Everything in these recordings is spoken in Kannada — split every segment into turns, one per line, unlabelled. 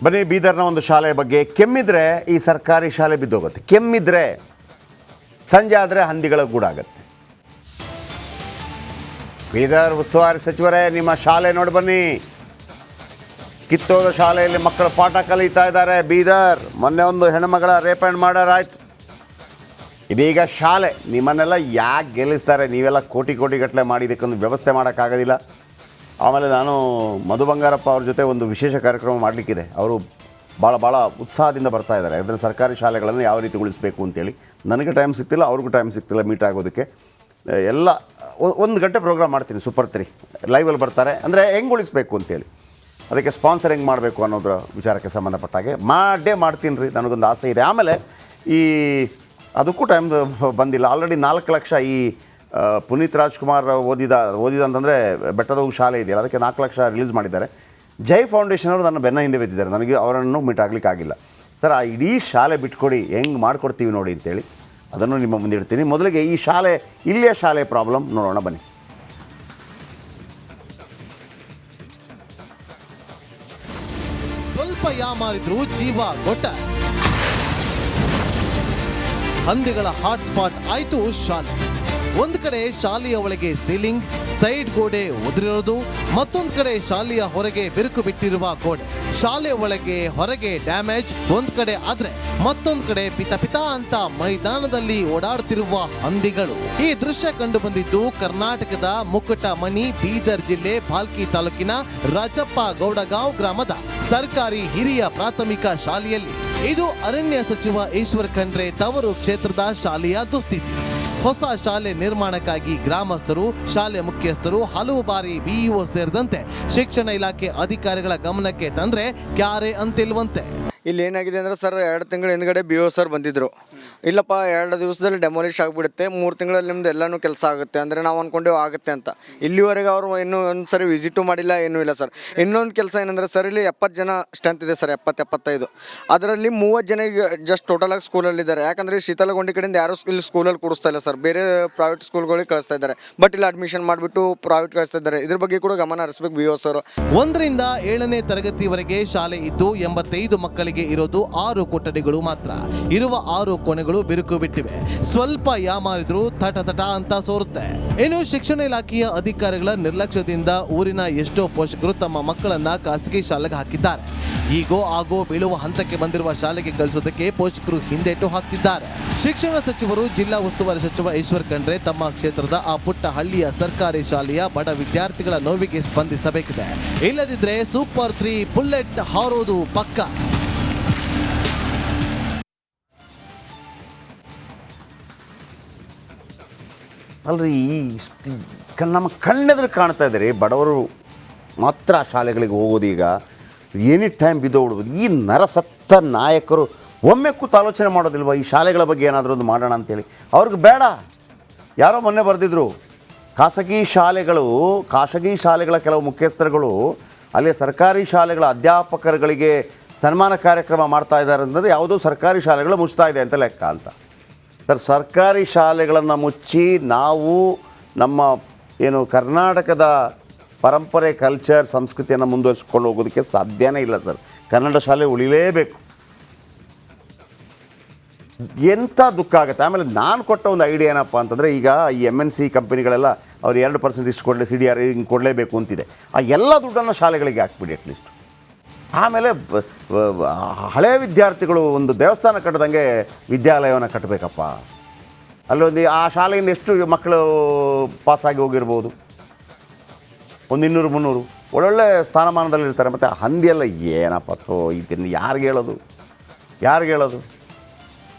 ಬನ್ನಿ ಬೀದರ್ನ ಒಂದು ಶಾಲೆ ಬಗ್ಗೆ. ಕೆಮ್ಮಿದ್ರೆ ಈ ಸರ್ಕಾರಿ ಶಾಲೆ ಬಿದ್ದೋಗುತ್ತೆ. ಕೆಮ್ಮಿದ್ರೆ ಸಂಜೆ ಆದರೆ ಹಂದಿಗಳ ಗೂಡಾಗುತ್ತೆ. ಬೀದರ್ ಉಸ್ತುವಾರಿ ಸಚಿವರೇ, ನಿಮ್ಮ ಶಾಲೆ ನೋಡಿ ಬನ್ನಿ. ಕಿತ್ತೋದ ಶಾಲೆಯಲ್ಲಿ ಮಕ್ಕಳು ಪಾಠ ಕಲಿತಾ ಇದ್ದಾರೆ. ಬೀದರ್ ಮೊನ್ನೆ ಒಂದು ಹೆಣ್ಮಗಳ ರೇಪ್ ಆ್ಯಂಡ್ ಮರ್ಡರ್ ಆಯಿತು. ಇದೀಗ ಶಾಲೆ. ನಿಮ್ಮನ್ನೆಲ್ಲ ಯಾಕೆ ಗೆಲ್ಲಿಸ್ತಾರೆ? ನೀವೆಲ್ಲ ಕೋಟಿ ಗಟ್ಟಲೆ ಮಾಡಿ ಇದಕ್ಕೊಂದು ವ್ಯವಸ್ಥೆ ಮಾಡೋಕ್ಕಾಗೋದಿಲ್ಲ. ಆಮೇಲೆ ನಾನು ಮಧು ಬಂಗಾರಪ್ಪ ಅವ್ರ ಜೊತೆ ಒಂದು ವಿಶೇಷ ಕಾರ್ಯಕ್ರಮ ಮಾಡಲಿಕ್ಕಿದೆ. ಅವರು ಭಾಳ ಉತ್ಸಾಹದಿಂದ ಬರ್ತಾ ಇದ್ದಾರೆ. ಅದನ್ನು ಸರ್ಕಾರಿ ಶಾಲೆಗಳನ್ನು ಯಾವ ರೀತಿ ಉಳಿಸಬೇಕು ಅಂತೇಳಿ. ನನಗೆ ಟೈಮ್ ಸಿಗ್ತಿಲ್ಲ, ಅವ್ರಿಗೂ ಟೈಮ್ ಸಿಗ್ತಿಲ್ಲ ಮೀಟ್ ಆಗೋದಕ್ಕೆ. ಎಲ್ಲ 1 ಗಂಟೆ ಪ್ರೋಗ್ರಾಮ್ ಮಾಡ್ತೀನಿ. ಸೂಪರ್ 3 ಲೈವಲ್ಲಿ ಬರ್ತಾರೆ. ಅಂದರೆ ಹೆಂಗೆ ಉಳಿಸ್ಬೇಕು ಅಂತೇಳಿ, ಅದಕ್ಕೆ ಸ್ಪಾನ್ಸರ್ ಹೆಂಗೆ ಮಾಡಬೇಕು ಅನ್ನೋದ್ರ ವಿಚಾರಕ್ಕೆ ಸಂಬಂಧಪಟ್ಟಾಗೆ ಮಾಡ್ತೀನಿ ರೀ. ನನಗೊಂದು ಆಸೆ ಇದೆ. ಆಮೇಲೆ ಅದಕ್ಕೂ ಟೈಮ್ ಬಂದಿಲ್ಲ. ಆಲ್ರೆಡಿ 4 ಲಕ್ಷ ಈ ಪುನೀತ್ ರಾಜ್ಕುಮಾರ್ ಓದಿದಂತಂದರೆ ಬೆಟ್ಟದ ಶಾಲೆ ಇದೆಯಲ್ಲ, ಅದಕ್ಕೆ 4 ಲಕ್ಷ ರಿಲೀಸ್ ಮಾಡಿದ್ದಾರೆ. ಜೈ ಫೌಂಡೇಶನ್ ಅವರು ನನ್ನ ಬೆನ್ನ ಹಿಂದೆ ಬಿದ್ದಿದ್ದಾರೆ. ನನಗೆ ಅವರನ್ನು ಮೀಟ್ ಆಗಲಿಕ್ಕಾಗಿಲ್ಲ. ಸರ್, ಆ ಇಡೀ ಶಾಲೆ ಬಿಟ್ಕೊಡಿ, ಹೆಂಗೆ ಮಾಡಿಕೊಡ್ತೀವಿ ನೋಡಿ ಅಂತೇಳಿ ಅದನ್ನು ನಿಮ್ಮ ಮುಂದೆ ಇಡ್ತೀನಿ. ಮೊದಲಿಗೆ ಈ ಶಾಲೆ, ಇಲ್ಲಿಯ ಶಾಲೆ ಪ್ರಾಬ್ಲಮ್ ನೋಡೋಣ ಬನ್ನಿ.
ಸ್ವಲ್ಪ ಯಾಮಾರಿದ್ರು ಜೀವ ಗೊಟ್ಟ. ಹಂದಿಗಳ ಹಾಟ್ಸ್ಪಾಟ್ ಆಯ್ತು ಶಾಲೆ. ಒಂದು ಕಡೆ ಶಾಲೆಯ ಒಳಗೆ ಸೀಲಿಂಗ್, ಸೈಡ್ ಗೋಡೆ ಉದುರಿರೋದು, ಮತ್ತೊಂದು ಕಡೆ ಶಾಲೆಯ ಹೊರಗೆ ಬಿರುಕು ಬಿಟ್ಟಿರುವ ಗೋಡೆ. ಶಾಲೆ ಒಳಗೆ ಹೊರಗೆ ಡ್ಯಾಮೇಜ್ ಒಂದ್ ಕಡೆ ಆದ್ರೆ, ಮತ್ತೊಂದು ಕಡೆ ಪಿತ ಅಂತ ಮೈದಾನದಲ್ಲಿ ಓಡಾಡ್ತಿರುವ ಹಂದಿಗಳು. ಈ ದೃಶ್ಯ ಕಂಡು ಬಂದಿದ್ದು ಕರ್ನಾಟಕದ ಮುಕುಟಮಣಿ, ಬೀದರ್ ಜಿಲ್ಲೆ ಭಾಲ್ಕಿ ತಾಲೂಕಿನ ರಾಜಪ್ಪ ಗೌಡಗಾಂವ್ ಗ್ರಾಮದ ಸರ್ಕಾರಿ ಹಿರಿಯ ಪ್ರಾಥಮಿಕ ಶಾಲೆಯಲ್ಲಿ. ಇದು ಅರಣ್ಯ ಸಚಿವ ಈಶ್ವರ್ ಖಂಡ್ರೆ ತವರು ಕ್ಷೇತ್ರದ ಶಾಲೆಯ ದುಸ್ಥಿತಿ. ಹೊಸ ಶಾಲೆ ನಿರ್ಮಾಣಕ್ಕಾಗಿ ಗ್ರಾಮಸ್ಥರು, ಶಾಲೆ ಮುಖ್ಯಸ್ಥರು ಹಲವು ಬಾರಿ ಬಿಇಒ ಸೇರಿದಂತೆ ಶಿಕ್ಷಣ ಇಲಾಖೆ ಅಧಿಕಾರಿಗಳ ಗಮನಕ್ಕೆ ತಂದ್ರೆ ಕ್ಯಾರೆ ಅಂತಿಲ್ವಂತೆ.
ಇಲ್ಲಿ ಏನಾಗಿದೆ ಅಂದರೆ ಸರ್, 2 ತಿಂಗಳ ಹಿಂದ್ಗಡೆ BO ಸರ್ ಬಂದಿದ್ದರು. ಇಲ್ಲಪ್ಪ 2 ದಿವಸದಲ್ಲಿ ಡೆಮೊಲಿಷ್ ಆಗಿಬಿಡುತ್ತೆ, 3 ತಿಂಗಳಲ್ಲಿ ನಿಮ್ದು ಎಲ್ಲನೂ ಕೆಲಸ ಆಗುತ್ತೆ ಅಂದರೆ ನಾವು ಅಂದ್ಕೊಂಡೇವು ಆಗುತ್ತೆ ಅಂತ. ಇಲ್ಲಿವರೆಗೆ ಅವರು ಇನ್ನೂ ಒಂದು ಸರಿ ವಿಸಿಟು ಮಾಡಿಲ್ಲ, ಏನೂ ಇಲ್ಲ ಸರ್. ಇನ್ನೊಂದು ಕೆಲಸ ಏನಂದರೆ ಸರ್, ಇಲ್ಲಿ 70 ಜನ ಸ್ಟ್ರೆಂತ್ ಇದೆ ಸರ್, 70-75. ಅದರಲ್ಲಿ 30 ಜನ ಈಗ ಜಸ್ಟ್ ಟೋಟಲಾಗಿ ಸ್ಕೂಲಲ್ಲಿದ್ದಾರೆ. ಯಾಕಂದರೆ ಶೀತಲಗೊಂಡಿ ಕಡೆಯಿಂದ ಯಾರೂ ಇಲ್ಲಿ ಸ್ಕೂಲಲ್ಲಿ ಕೂಡಿಸ್ತಾ ಇಲ್ಲ ಸರ್, ಬೇರೆ ಪ್ರೈವೇಟ್ ಸ್ಕೂಲ್ಗಳಿಗೆ ಕಳಿಸ್ತಾ ಇದ್ದಾರೆ. ಬಟ್ ಇಲ್ಲಿ ಅಡ್ಮಿಷನ್ ಮಾಡಿಬಿಟ್ಟು ಪ್ರೈವೇಟ್ ಕಳಿಸ್ತಾ ಇದ್ದಾರೆ. ಇದ್ರ ಬಗ್ಗೆ ಕೂಡ ಗಮನ ಹರಿಸ್ಬೇಕು BO ಸರ್.
1ರಿಂದ 7ನೇ ತರಗತಿವರೆಗೆ ಶಾಲೆ ಇದ್ದು 85 ಮಕ್ಕಳಿಗೆ ಇರೋದು 6 ಕೊಠಡಿಗಳು ಮಾತ್ರ. ಇರುವ 6 ಕೋಣೆಗಳು ಬಿರುಕು ಬಿಟ್ಟಿವೆ. ಸ್ವಲ್ಪ ಯಾಮಾರಿದ್ರು ತಟ ಅಂತ ಸೋರುತ್ತೆ. ಇನ್ನು ಶಿಕ್ಷಣ ಇಲಾಖೆಯ ಅಧಿಕಾರಿಗಳ ನಿರ್ಲಕ್ಷ್ಯದಿಂದ ಊರಿನ ಎಷ್ಟೋ ಪೋಷಕರು ತಮ್ಮ ಮಕ್ಕಳನ್ನ ಖಾಸಗಿ ಶಾಲೆಗೆ ಹಾಕಿದ್ದಾರೆ. ಈಗೋ ಆಗೋ ಬೀಳುವ ಹಂತಕ್ಕೆ ಬಂದಿರುವ ಶಾಲೆಗೆ ಕಳಿಸೋದಕ್ಕೆ ಪೋಷಕರು ಹಿಂದೇಟು ಹಾಕ್ತಿದ್ದಾರೆ. ಶಿಕ್ಷಣ ಸಚಿವರು, ಜಿಲ್ಲಾ ಉಸ್ತುವಾರಿ ಸಚಿವ ಈಶ್ವರ್ ಖಂಡ್ರೆ ತಮ್ಮ ಕ್ಷೇತ್ರದ ಆ ಪುಟ್ಟ ಹಳ್ಳಿಯ ಸರ್ಕಾರಿ ಶಾಲೆಯ ಬಡ ವಿದ್ಯಾರ್ಥಿಗಳ ನೋವಿಗೆ ಸ್ಪಂದಿಸಬೇಕಿದೆ. ಇಲ್ಲದಿದ್ರೆ ಸೂಪರ್ 3 ಬುಲೆಟ್ ಹಾರೋದು ಪಕ್ಕ.
ಅಲ್ರಿ, ನಮ್ಮ ಕಣ್ಣೆದುರು ಕಾಣ್ತಾ ಇದ್ದಾರೆ. ಬಡವರು ಮಾತ್ರ ಶಾಲೆಗಳಿಗೆ ಹೋಗೋದೀಗ ಎನಿ ಟೈಮ್ ಬಿದ್ದೋಗ್ಬಿಡ್ಬೋದು. ಈ ನರಸತ್ತ ನಾಯಕರು ಒಮ್ಮೆ ಕೂತು ಆಲೋಚನೆ ಮಾಡೋದಿಲ್ವ? ಈ ಶಾಲೆಗಳ ಬಗ್ಗೆ ಏನಾದರೂ ಒಂದು ಮಾಡೋಣ ಅಂತೇಳಿ. ಅವ್ರಿಗೆ ಬೇಡ. ಯಾರೋ ಮೊನ್ನೆ ಬರೆದಿದ್ರು, ಖಾಸಗಿ ಶಾಲೆಗಳ ಕೆಲವು ಮುಖ್ಯಸ್ಥರುಗಳು ಅಲ್ಲಿ ಸರ್ಕಾರಿ ಶಾಲೆಗಳ ಅಧ್ಯಾಪಕರುಗಳಿಗೆ ಸನ್ಮಾನ ಕಾರ್ಯಕ್ರಮ ಮಾಡ್ತಾ ಇದ್ದಾರೆ ಅಂದರೆ ಯಾವುದೋ ಸರ್ಕಾರಿ ಶಾಲೆಗಳು ಮುಚ್ತಾ ಇದೆ ಅಂತ ಲೆಕ್ಕ ಅಂತ. ಸರ್, ಸರ್ಕಾರಿ ಶಾಲೆಗಳನ್ನು ಮುಚ್ಚಿ ನಾವು ನಮ್ಮ ಕರ್ನಾಟಕದ ಪರಂಪರೆ, ಕಲ್ಚರ್, ಸಂಸ್ಕೃತಿಯನ್ನು ಮುಂದುವರಿಸ್ಕೊಂಡು ಹೋಗೋದಕ್ಕೆ ಸಾಧ್ಯನೇ ಇಲ್ಲ ಸರ್. ಕನ್ನಡ ಶಾಲೆ ಉಳಿಲೇಬೇಕು. ಎಂಥ ದುಃಖ ಆಗುತ್ತೆ. ಆಮೇಲೆ ನಾನು ಕೊಟ್ಟ ಒಂದು ಐಡಿಯಾ ಏನಪ್ಪ ಅಂತಂದರೆ, ಈಗ ಈ MNC ಕಂಪನಿಗಳೆಲ್ಲ ಅವ್ರು 2% ಇಷ್ಟು ಕೊಡಲಿ, CDR ಹಿಂಗೆ ಕೊಡಲೇಬೇಕು ಅಂತಿದೆ. ಆ ಎಲ್ಲ ದುಡ್ಡನ್ನು ಶಾಲೆಗಳಿಗೆ ಹಾಕ್ಬಿಡಿ ಅಟ್ಲೀಸ್ಟ್. ಆಮೇಲೆ ಹಳೆಯ ವಿದ್ಯಾರ್ಥಿಗಳು ಒಂದು ದೇವಸ್ಥಾನ ಕಟ್ಟದಂಗೆ ವಿದ್ಯಾಲಯವನ್ನು ಕಟ್ಟಬೇಕಪ್ಪ. ಅಲ್ಲೊಂದು ಆ ಶಾಲೆಯಿಂದ ಎಷ್ಟು ಮಕ್ಕಳು ಪಾಸಾಗಿ ಹೋಗಿರ್ಬೋದು? ಒಂದು 200-300 ಒಳ್ಳೊಳ್ಳೆ ಸ್ಥಾನಮಾನದಲ್ಲಿರ್ತಾರೆ. ಮತ್ತು ಹಂದಿಯೆಲ್ಲ ಏನಪ್ಪ ಇದನ್ನು ಯಾರಿಗೆ ಹೇಳೋದು?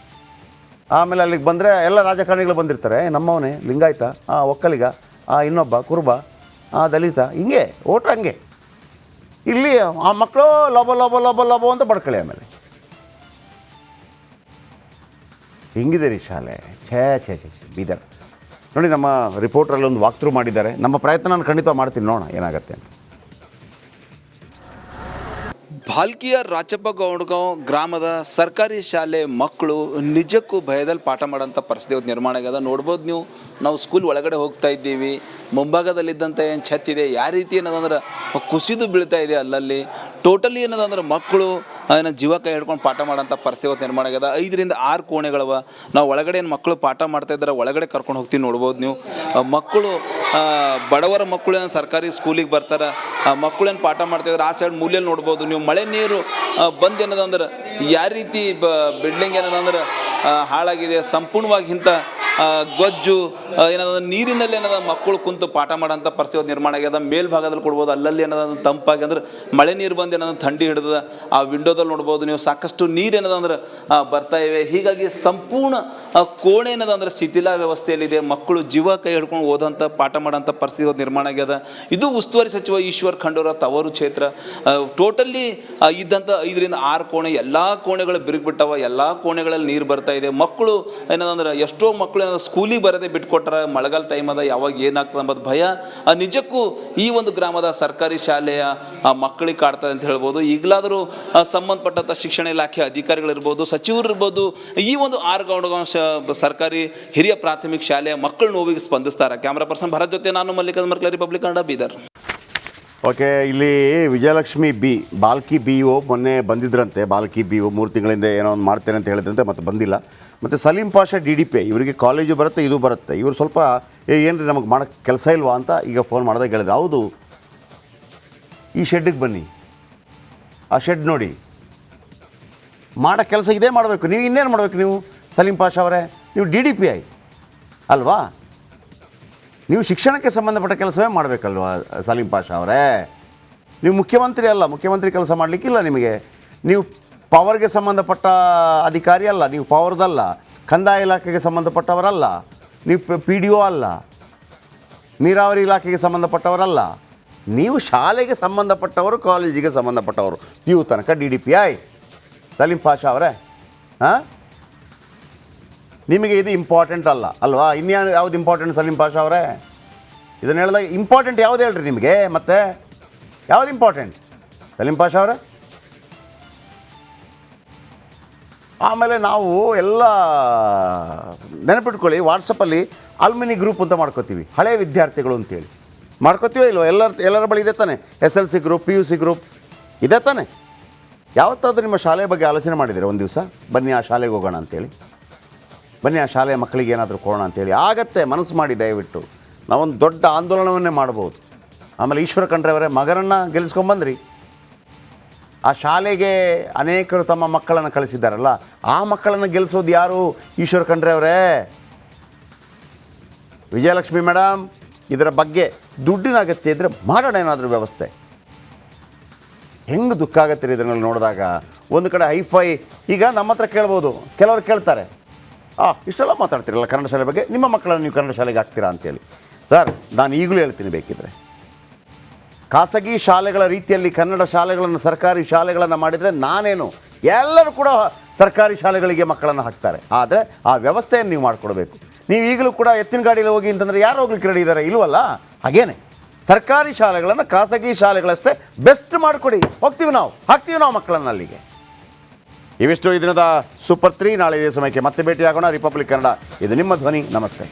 ಆಮೇಲೆ ಅಲ್ಲಿಗೆ ಬಂದರೆ ಎಲ್ಲ ರಾಜಕಾರಣಿಗಳು ಬಂದಿರ್ತಾರೆ. ನಮ್ಮವನೇ ಲಿಂಗಾಯತ, ಒಕ್ಕಲಿಗ, ಇನ್ನೊಬ್ಬ ಕುರುಬ, ದಲಿತ, ಹಿಂಗೆ ಓಟ್ ಹಂಗೆ. ಇಲ್ಲಿ ಆ ಮಕ್ಕಳು ಲಬೋ ಅಂತ ಬಡ್ಕೊಳ್ಳಿ. ಆಮೇಲೆ ಹಿಂಗಿದೆ ರೀ ಶಾಲೆ. ಛೇ ಬೀದರ್ ನೋಡಿ. ನಮ್ಮ ರಿಪೋರ್ಟ್ರಲ್ಲಿ ಒಂದು ವಾಕ್ ಥ್ರೂ ಮಾಡಿದ್ದಾರೆ. ನಮ್ಮ ಪ್ರಯತ್ನ ನಾನು ಖಂಡಿತ ಮಾಡ್ತೀನಿ, ನೋಡೋಣ ಏನಾಗುತ್ತೆ ಅಂತ.
ಭಾಲ್ಕಿಯ ರಾಚಪ್ಪ ಗೌಡಗಾಂವ್ ಗ್ರಾಮದ ಸರ್ಕಾರಿ ಶಾಲೆ ಮಕ್ಕಳು ನಿಜಕ್ಕೂ ಭಯದಲ್ಲಿ ಪಾಠ ಮಾಡೋಂಥ ಪರಿಸ್ಥಿತಿ ಇವತ್ತು ನಿರ್ಮಾಣ ಆಗ್ಯದ. ನೋಡ್ಬೋದು ನಾವು ಸ್ಕೂಲ್ ಒಳಗಡೆ ಹೋಗ್ತಾ ಇದ್ದೀವಿ, ಮುಂಭಾಗದಲ್ಲಿದ್ದಂಥ ಏನು ಛತ್ತಿದೆ ಯಾವ ರೀತಿ ಏನದಂದ್ರೆ ಕುಸಿದು ಬೀಳ್ತಾ ಇದೆ. ಅಲ್ಲಲ್ಲಿ ಟೋಟಲಿ ಏನದಂದ್ರೆ ಮಕ್ಕಳು ಏನೋ ಜೀವ ಕೈ ಹಿಡ್ಕೊಂಡು ಪಾಠ ಮಾಡೋಂಥ ಪರಿಸ್ಥಿತಿ ಇವತ್ತು ನಿರ್ಮಾಣ ಆಗ್ಯದ. 5 ರಿಂದ 6 ಕೋಣೆಗಳವ. ನಾವು ಒಳಗಡೆ ಏನು ಮಕ್ಕಳು ಪಾಠ ಮಾಡ್ತಾ ಇದ್ದಾರೆ, ಒಳಗಡೆ ಕರ್ಕೊಂಡು ಹೋಗ್ತೀವಿ, ನೋಡ್ಬೋದು ನೀವು. ಮಕ್ಕಳು ಬಡವರ ಮಕ್ಕಳು ಏನು ಸರ್ಕಾರಿ ಸ್ಕೂಲಿಗೆ ಬರ್ತಾರೆ, ಮಕ್ಕಳೇನು ಪಾಠ ಮಾಡ್ತಾಯಿದ್ದಾರೆ, ಆ ಸೈಡ್ ಮೂಲೆಯಲ್ಲಿ ನೋಡ್ಬೋದು ನೀವು. ಮಳೆ ನೀರು ಬಂದು ಏನದಂದ್ರೆ ಯಾವ ರೀತಿ ಬಿಲ್ಡಿಂಗ್ ಏನದಂದ್ರೆ ಹಾಳಾಗಿದೆ, ಸಂಪೂರ್ಣವಾಗಿ ಇಂಥ ಗೊಜ್ಜು ಏನದ ನೀರಿನಲ್ಲಿ ಏನದ ಮಕ್ಕಳು ಕುಂತು ಪಾಠ ಮಾಡೋಂಥ ಪರಿಸ್ಥಿತಿ ನಿರ್ಮಾಣ ಆಗ್ಯದ. ಮೇಲ್ಭಾಗದಲ್ಲಿ ಕೊಡ್ಬೋದು, ಅಲ್ಲಲ್ಲಿ ಏನದ ತಂಪಾಗಿ ಅಂದ್ರೆ ಮಳೆ ನೀರು ಬಂದು ಏನದ ಥಂಡಿ ಹಿಡಿದ ಆ ವಿಂಡೋದಲ್ಲಿ ನೋಡ್ಬೋದು ನೀವು. ಸಾಕಷ್ಟು ನೀರು ಏನದಂದ್ರೆ ಬರ್ತಾ ಇವೆ. ಹೀಗಾಗಿ ಸಂಪೂರ್ಣ ಕೋಣೆ ಏನದಂದ್ರೆ ಶಿಥಿಲ ವ್ಯವಸ್ಥೆಯಲ್ಲಿದೆ. ಮಕ್ಕಳು ಜೀವ ಕೈ ಹಿಡ್ಕೊಂಡು ಓದೋಂಥ ಪಾಠ ಮಾಡೋಂಥ ಪರಿಸ್ಥಿತಿ ನಿರ್ಮಾಣ ಆಗ್ಯದ. ಇದು ಉಸ್ತುವಾರಿ ಸಚಿವ ಈಶ್ವರ್ ಖಂಡೂರ ತವರು ಕ್ಷೇತ್ರ. ಟೋಟಲಿ ಇದ್ದಂಥ 5 ರಿಂದ 6 ಕೋಣೆ, ಎಲ್ಲ ಕೋಣೆಗಳು ಬಿರುಗ್ಬಿಟ್ಟವ, ಎಲ್ಲ ಕೋಣೆಗಳಲ್ಲಿ ನೀರು ಬರ್ತಾ ಇದೆ. ಮಕ್ಕಳು ಏನದಂದ್ರೆ ಎಷ್ಟೋ ಮಕ್ಕಳು ಏನಾದ್ರು ಸ್ಕೂಲಿಗೆ ಬರದೆ ಬಿಟ್ಕೊಟ್ರೆ, ಮಳೆಗಾಲ ಟೈಮ್ ಅದ, ಯಾವಾಗ ಏನಾಗ್ತದೆ ಅಂಬೋದು ಭಯ ನಿಜಕ್ಕೂ ಈ ಒಂದು ಗ್ರಾಮದ ಸರ್ಕಾರಿ ಶಾಲೆಯ ಮಕ್ಕಳಿಗೆ ಕಾಡ್ತದೆ ಅಂತ ಹೇಳ್ಬೋದು. ಈಗಲಾದರೂ ಸಂಬಂಧಪಟ್ಟಂಥ ಶಿಕ್ಷಣ ಇಲಾಖೆ ಅಧಿಕಾರಿಗಳಿರ್ಬೋದು, ಸಚಿವರು ಇರ್ಬೋದು, ಈ ಒಂದು ಆರ್ಗೌಂಡ್ ಸರ್ಕಾರಿ ಹಿರಿಯ ಪ್ರಾಥಮಿಕ ಶಾಲೆಯ ಮಕ್ಕಳ ನೋವಿಗೆ ಸ್ಪಂದಿಸ್ತಾರೆ. ಕ್ಯಾಮ್ರಾ ಪರ್ಸನ್ ಭರತ್ ಜೊತೆ ನಾನು ಮಲ್ಲಿಕಾರ್ಜುನ ಮರ್ಕಲ, ರಿಪಬ್ಲಿಕ್ ಕನ್ನಡ, ಬೀದರ್.
ಓಕೆ, ಇಲ್ಲಿ ವಿಜಯಲಕ್ಷ್ಮಿ ಬಾಲ್ಕಿ ಬಿ ಒ ಮೊನ್ನೆ ಬಂದಿದ್ರಂತೆ. ಬಾಲ್ಕಿ ಬಿ ಒ 3 ತಿಂಗಳಿಂದ ಏನೋ ಒಂದು ಮಾಡ್ತೇನೆ ಅಂತ ಹೇಳಿದ್ರಂತೆ, ಮತ್ತು ಬಂದಿಲ್ಲ. ಮತ್ತು ಸಲೀಂ ಪಾಷಾ DDP, ಇವರಿಗೆ ಕಾಲೇಜು ಬರುತ್ತೆ, ಇದು ಬರುತ್ತೆ. ಇವರು ಸ್ವಲ್ಪ ಏನ್ರಿ ನಮಗೆ ಮಾಡೋಕ್ಕೆ ಕೆಲಸ ಇಲ್ವಾ ಅಂತ ಈಗ ಫೋನ್ ಮಾಡಿದಾಗ ಹೇಳಿದ್ರು. ಹೌದು, ಈ ಶೆಡ್ಡಿಗೆ ಬನ್ನಿ, ಆ ಶೆಡ್ ನೋಡಿ, ಮಾಡೋ ಕೆಲಸ ಇದೇ ಮಾಡಬೇಕು. ನೀವು ಇನ್ನೇನು ಮಾಡಬೇಕು? ನೀವು ಸಲೀಂ ಪಾಷಾ ಅವರೇ, ನೀವು DDP ಅಲ್ವಾ? ನೀವು ಶಿಕ್ಷಣಕ್ಕೆ ಸಂಬಂಧಪಟ್ಟ ಕೆಲಸವೇ ಮಾಡಬೇಕಲ್ವ ಸಲೀಂ ಪಾಷಾ ಅವರೇ? ನೀವು ಮುಖ್ಯಮಂತ್ರಿ ಅಲ್ಲ, ಮುಖ್ಯಮಂತ್ರಿ ಕೆಲಸ ಮಾಡಲಿಕ್ಕಿಲ್ಲ ನಿಮಗೆ. ನೀವು ಪವರ್ಗೆ ಸಂಬಂಧಪಟ್ಟ ಅಧಿಕಾರಿ ಅಲ್ಲ, ನೀವು ಪವರ್ದಲ್ಲ. ಕಂದಾಯ ಇಲಾಖೆಗೆ ಸಂಬಂಧಪಟ್ಟವರಲ್ಲ, ನೀವು PDO ಅಲ್ಲ, ನೀರಾವರಿ ಇಲಾಖೆಗೆ ಸಂಬಂಧಪಟ್ಟವರಲ್ಲ. ನೀವು ಶಾಲೆಗೆ ಸಂಬಂಧಪಟ್ಟವರು, ಕಾಲೇಜಿಗೆ ಸಂಬಂಧಪಟ್ಟವರು, PU ತನಕ DDP ಸಲೀಂ ಪಾಷಾ ಅವರೇ. ಹಾಂ, ನಿಮಗೆ ಇದು ಇಂಪಾರ್ಟೆಂಟ್ ಅಲ್ಲ ಅಲ್ವಾ? ಯಾವುದು ಇಂಪಾರ್ಟೆಂಟ್ ಸಲೀಂ ಪಾಷಾ ಅವರೇ? ಇದನ್ನು ಹೇಳಿದಾಗ ಇಂಪಾರ್ಟೆಂಟ್ ಯಾವುದು ಹೇಳ್ರಿ ನಿಮಗೆ? ಮತ್ತೆ ಯಾವುದು ಇಂಪಾರ್ಟೆಂಟ್ ಸಲೀಂ ಪಾಷಾ ಅವರೇ? ಆಮೇಲೆ ನಾವು ಎಲ್ಲ ನೆನಪಿಟ್ಕೊಳ್ಳಿ, ವಾಟ್ಸಪ್ಪಲ್ಲಿ ಅಲ್ಮಿನಿ ಗ್ರೂಪ್ ಅಂತ ಮಾಡ್ಕೋತೀವಿ, ಹಳೆಯ ವಿದ್ಯಾರ್ಥಿಗಳು ಅಂತೇಳಿ ಮಾಡ್ಕೋತೀವೋ ಇಲ್ವೋ? ಎಲ್ಲರ ಬಳಿ ಇದೆ ತಾನೆ. SLC ಗ್ರೂಪ್, PUC ಗ್ರೂಪ್ ಇದೆ ತಾನೆ. ಯಾವತ್ತಾದರೂ ನಿಮ್ಮ ಶಾಲೆಯ ಬಗ್ಗೆ ಆಲೋಚನೆ ಮಾಡಿದರೆ ಒಂದು ದಿವಸ ಬನ್ನಿ ಆ ಶಾಲೆಗೆ ಹೋಗೋಣ ಅಂತೇಳಿ, ಬನ್ನಿ ಆ ಶಾಲೆಯ ಮಕ್ಕಳಿಗೆ ಏನಾದರೂ ಕೊಡೋಣ ಅಂತೇಳಿ? ಆಗತ್ತೆ, ಮನಸ್ಸು ಮಾಡಿ ದಯವಿಟ್ಟು. ನಾವೊಂದು ದೊಡ್ಡ ಆಂದೋಲನವನ್ನೇ ಮಾಡ್ಬೋದು. ಆಮೇಲೆ ಈಶ್ವರ ಖಂಡ್ರೆ ಅವರೇ ಮಗನನ್ನು ಗೆಲ್ಲಿಸ್ಕೊಂಬಂದ್ರಿ. ಆ ಶಾಲೆಗೆ ಅನೇಕರು ತಮ್ಮ ಮಕ್ಕಳನ್ನು ಕಳಿಸಿದ್ದಾರಲ್ಲ, ಆ ಮಕ್ಕಳನ್ನು ಗೆಲ್ಲಿಸೋದು ಯಾರು? ಈಶ್ವರ ಖಂಡ್ರೆ ಅವರೇ. ವಿಜಯಲಕ್ಷ್ಮಿ ಮೇಡಮ್, ಇದರ ಬಗ್ಗೆ ದುಡ್ಡಿನ ಅಗತ್ಯ ಇದ್ದರೆ ಮಾಡೋಣ ಏನಾದರೂ ವ್ಯವಸ್ಥೆ. ಹೆಂಗೆ ದುಃಖ ಆಗತ್ತೆ ರೀ ಇದನ್ನೆಲ್ಲ ನೋಡಿದಾಗ. ಒಂದು ಕಡೆ ಹೈಫೈ, ಈಗ ನಮ್ಮ ಹತ್ರ ಕೇಳ್ಬೋದು, ಕೆಲವರು ಕೇಳ್ತಾರೆ, ಇಷ್ಟೆಲ್ಲ ಮಾತಾಡ್ತೀರಲ್ಲ ಕನ್ನಡ ಶಾಲೆ ಬಗ್ಗೆ, ನಿಮ್ಮ ಮಕ್ಕಳನ್ನು ನೀವು ಕನ್ನಡ ಶಾಲೆಗೆ ಹಾಕ್ತೀರಾ ಅಂತೇಳಿ. ಸರ್, ನಾನು ಈಗಲೂ ಹೇಳ್ತೀನಿ, ಬೇಕಿದ್ರೆ ಖಾಸಗಿ ಶಾಲೆಗಳ ರೀತಿಯಲ್ಲಿ ಕನ್ನಡ ಶಾಲೆಗಳನ್ನು, ಸರ್ಕಾರಿ ಶಾಲೆಗಳನ್ನು ಮಾಡಿದರೆ ನಾನೇನು, ಎಲ್ಲರೂ ಕೂಡ ಸರ್ಕಾರಿ ಶಾಲೆಗಳಿಗೆ ಮಕ್ಕಳನ್ನು ಹಾಕ್ತಾರೆ. ಆದರೆ ಆ ವ್ಯವಸ್ಥೆಯನ್ನು ನೀವು ಮಾಡಿಕೊಡ್ಬೇಕು. ನೀವು ಈಗಲೂ ಕೂಡ ಎತ್ತಿನ ಗಾಡಿಯಲ್ಲಿ ಹೋಗಿ ಅಂತಂದರೆ ಯಾರು ಹೋಗ್ಲಿಕ್ಕೆ ರೆಡಿ ಇದ್ದಾರೆ? ಇಲ್ವಲ್ಲ. ಹಾಗೇನೆ ಸರ್ಕಾರಿ ಶಾಲೆಗಳನ್ನು ಖಾಸಗಿ ಶಾಲೆಗಳಷ್ಟೇ ಬೆಸ್ಟ್ ಮಾಡಿಕೊಡಿ, ಹೋಗ್ತೀವಿ ನಾವು, ಹಾಕ್ತೀವಿ ನಾವು ಮಕ್ಕಳನ್ನು ಅಲ್ಲಿಗೆ. ಇವಿಷ್ಟು ಈ ದಿನದ ಸೂಪರ್ 3. ನಾಳೆ ಇದೇ ಸಮಯಕ್ಕೆ ಮತ್ತೆ ಭೇಟಿಯಾಗೋಣ. ರಿಪಬ್ಲಿಕ್ ಕನ್ನಡ, ಇದು ನಿಮ್ಮ ಧ್ವನಿ. ನಮಸ್ತೆ.